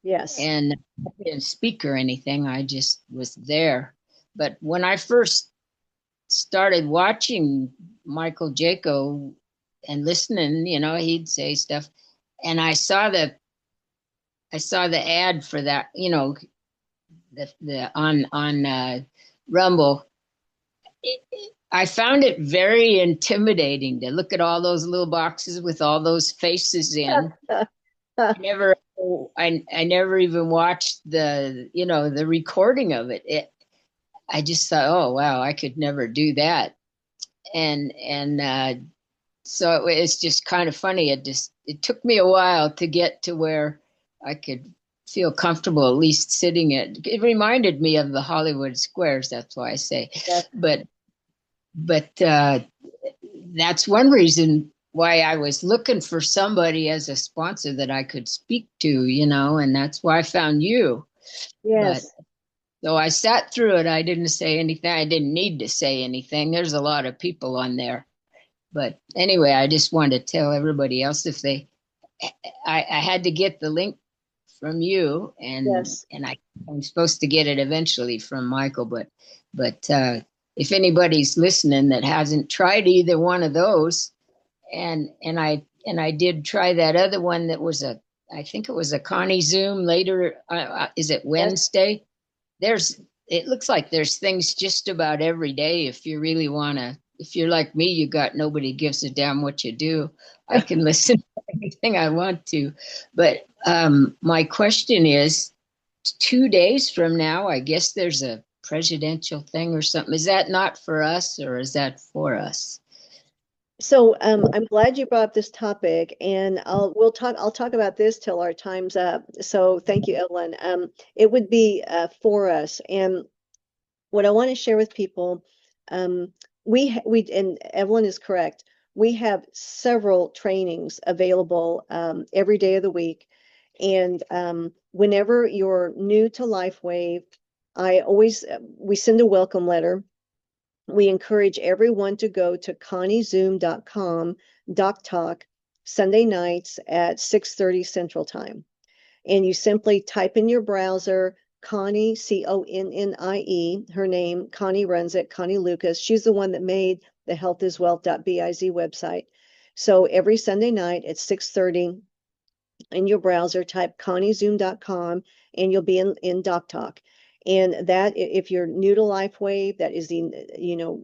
Yes. And I didn't speak or anything. I just was there. But when I first started watching Michael Jaco and listening, he'd say stuff, and I saw the ad for that, the on Rumble. I found it very intimidating to look at all those little boxes with all those faces in. I never even watched the recording of it. I just thought, oh wow, I could never do that. And so it's just kind of funny. It took me a while to get to where I could feel comfortable at least sitting it reminded me of the Hollywood Squares, that's why I say. But that's one reason why I was looking for somebody as a sponsor that I could speak to, and that's why I found you. But Yes. so I sat through it. I didn't say anything. I didn't need to say anything. There's a lot of people on there. But anyway, I just wanted to tell everybody else if I had to get the link from you, and Yes. I'm supposed to get it eventually from Michael. But if anybody's listening that hasn't tried either one of those, and I did try that other one that was I think it was a Connie Zoom later. Is it Wednesday? It looks like there's things just about every day. If you really want to, if you're like me, you got nobody gives a damn what you do. I can listen to anything I want to. But my question is, 2 days from now, I guess there's a presidential thing or something. Is that not for us, or is that for us? So I'm glad you brought up this topic, and I'll talk about this till our time's up. So thank you, Evelyn. It would be for us, and what I want to share with people, we and Evelyn is correct. We have several trainings available every day of the week, and whenever you're new to LifeWave, we send a welcome letter. We encourage everyone to go to conniezoom.com, Doc Talk, Sunday nights at 6:30 Central Time. And you simply type in your browser, Connie, Connie, her name, Connie runs it, Connie Lucas. She's the one that made the healthiswealth.biz website. So every Sunday night at 6:30 in your browser, type conniezoom.com, and you'll be in Doc Talk. And that, if you're new to LifeWave, that is the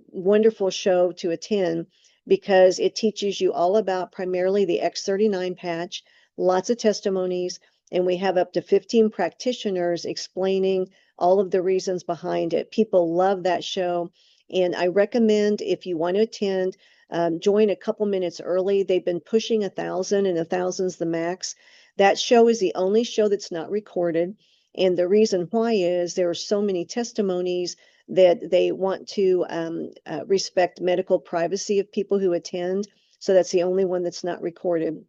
wonderful show to attend, because it teaches you all about primarily the X39 patch, lots of testimonies, and we have up to 15 practitioners explaining all of the reasons behind it. People love that show, and I recommend, if you want to attend, join a couple minutes early. They've been pushing 1,000, and 1,000's the max. That show is the only show that's not recorded. And the reason why is there are so many testimonies that they want to respect medical privacy of people who attend. So that's the only one that's not recorded.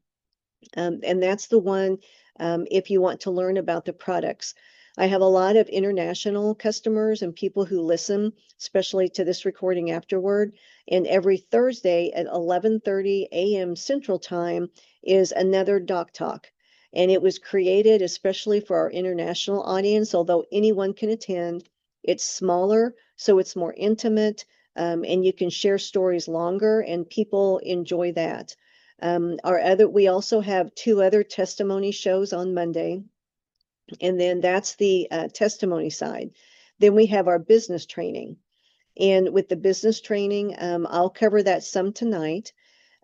And that's the one if you want to learn about the products. I have a lot of international customers and people who listen, especially to this recording afterward. And every Thursday at 11:30 a.m. Central Time is another Doc Talk. And it was created especially for our international audience, although anyone can attend. It's smaller, so it's more intimate, and you can share stories longer, and people enjoy that. We also have 2 other testimony shows on Monday, and then that's the testimony side. Then we have our business training. And with the business training, I'll cover that some tonight.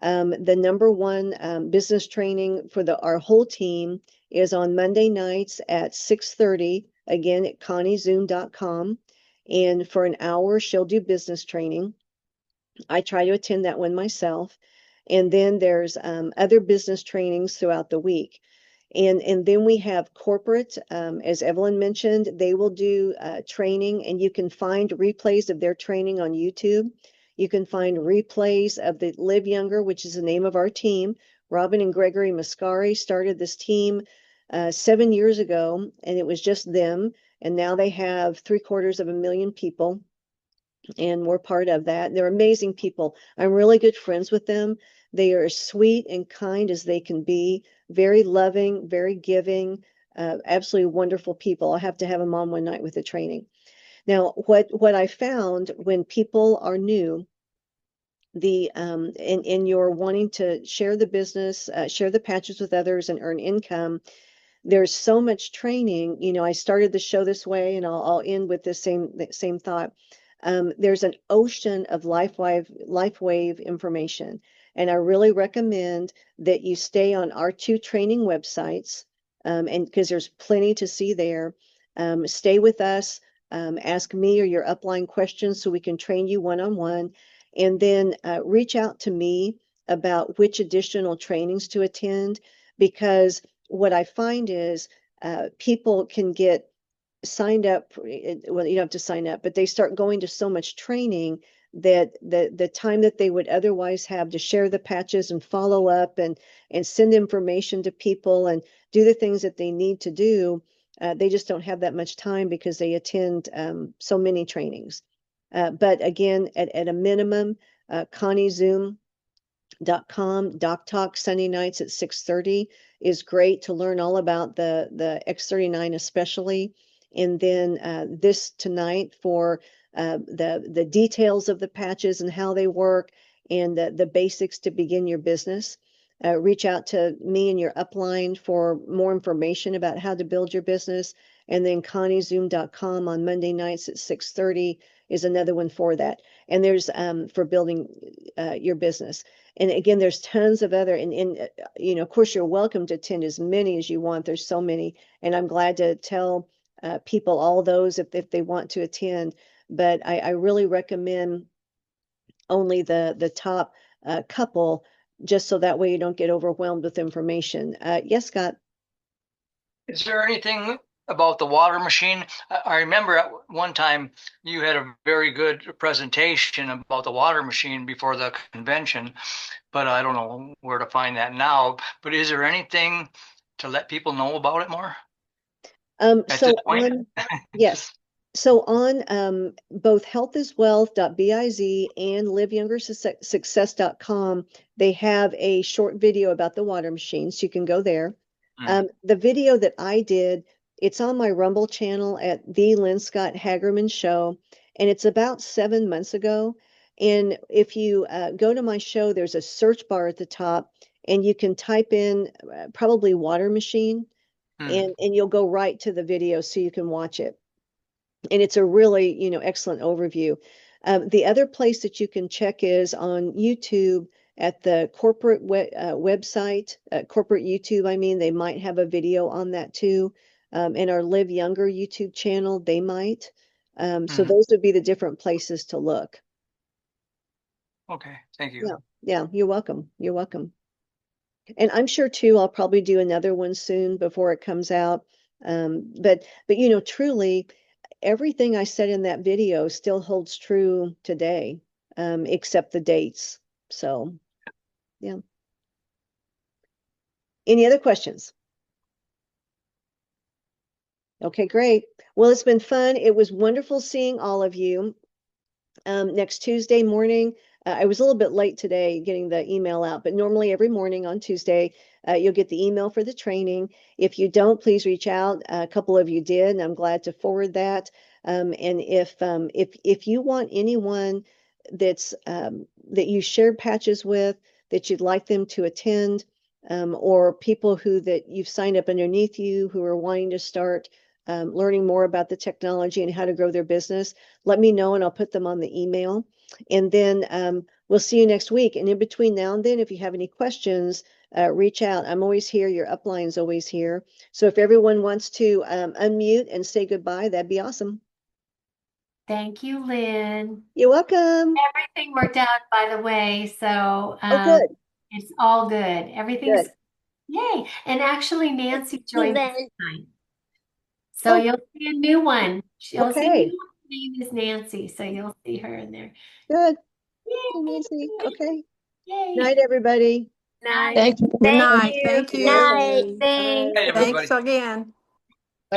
The number one business training for our whole team is on Monday nights at 6:30, again at conniezoom.com. And for an hour, she'll do business training. I try to attend that one myself. And then there's other business trainings throughout the week. And then we have corporate, as Evelyn mentioned, they will do training, and you can find replays of their training on YouTube. You can find replays of the Live Younger, which is the name of our team. Robin and Gregory Mascari started this team 7 years ago, and it was just them. And now they have 750,000 people, and we're part of that. They're amazing people. I'm really good friends with them. They are as sweet and kind as they can be, very loving, very giving, absolutely wonderful people. I'll have to have them on one night with the training. Now, what I found when people are new, and you're wanting to share the business, share the patches with others and earn income, there's so much training. I started the show this way, and I'll end with the same thought. There's an ocean of LifeWave information. And I really recommend that you stay on our 2 training websites, and because there's plenty to see there. Stay with us, ask me or your upline questions so we can train you one-on-one, and then reach out to me about which additional trainings to attend, because what I find is people can get signed up. Well, you don't have to sign up, but they start going to so much training that the time that they would otherwise have to share the patches and follow up and send information to people and do the things that they need to do, they just don't have that much time because they attend so many trainings. But again, at a minimum, ConnieZoom.com, Doc Talk Sunday nights at 6:30 is great to learn all about the X39 especially. And then this tonight for the details of the patches and how they work and the basics to begin your business. Reach out to me and your upline for more information about how to build your business. And then ConnieZoom.com on Monday nights at 6:30 is another one for that. And there's for building your business. And again, there's tons of other, and you know, of course, you're welcome to attend as many as you want. There's so many, and I'm glad to tell people all those if they want to attend. But I really recommend only the top couple, just so that way you don't get overwhelmed with information. Yes, Scott. Is there anything about the water machine? I remember at one time you had a very good presentation about the water machine before the convention, but I don't know where to find that now. But is there anything to let people know about it more? At So this point? on, yes. So on both healthiswealth.biz and liveyoungersuccess.com, they have a short video about the water machine, so you can go there. The video that I did, it's on my Rumble channel at the Lynne Scott Hagerman Show, and it's about 7 months ago. And if you go to my show, there's a search bar at the top, and you can type in probably water machine, and you'll go right to the video so you can watch it. And it's a really, you know, excellent overview. The other place that you can check is on YouTube at the corporate website, corporate YouTube. I mean, they might have a video on that too. And our Live Younger YouTube channel, they might. So those would be the different places to look. Okay, thank you. Yeah, you're welcome. You're welcome. And I'm sure too, I'll probably do another one soon before it comes out. But you know, truly, everything I said in that video still holds true today, except the dates. So, yeah. Any other questions? Okay, great. Well, it's been fun. It was wonderful seeing all of you. Next Tuesday morning, I was a little bit late today getting the email out, but normally every morning on Tuesday, you'll get the email for the training. If you don't, please reach out. A couple of you did, and I'm glad to forward that. And if you want anyone that's that you shared patches with that you'd like them to attend, or people that you've signed up underneath you who are wanting to start learning more about the technology and how to grow their business, let me know and I'll put them on the email. And then we'll see you next week. And in between now and then, if you have any questions, reach out. I'm always here. Your upline's always here. So if everyone wants to unmute and say goodbye, that'd be awesome. Thank you, Lynn. You're welcome. Everything worked out, by the way. So good. it's all good. Everything's Good. yay. And actually, Nancy joined us tonight. So Oh. you'll see a new one. You'll see Okay. her name is Nancy. So you'll see her in there. Good. Yay. Nancy. Okay. Yay. Night, everybody. Night. Thank you. Good night. Thank you. Night. Bye. Hey, everybody. Thanks again.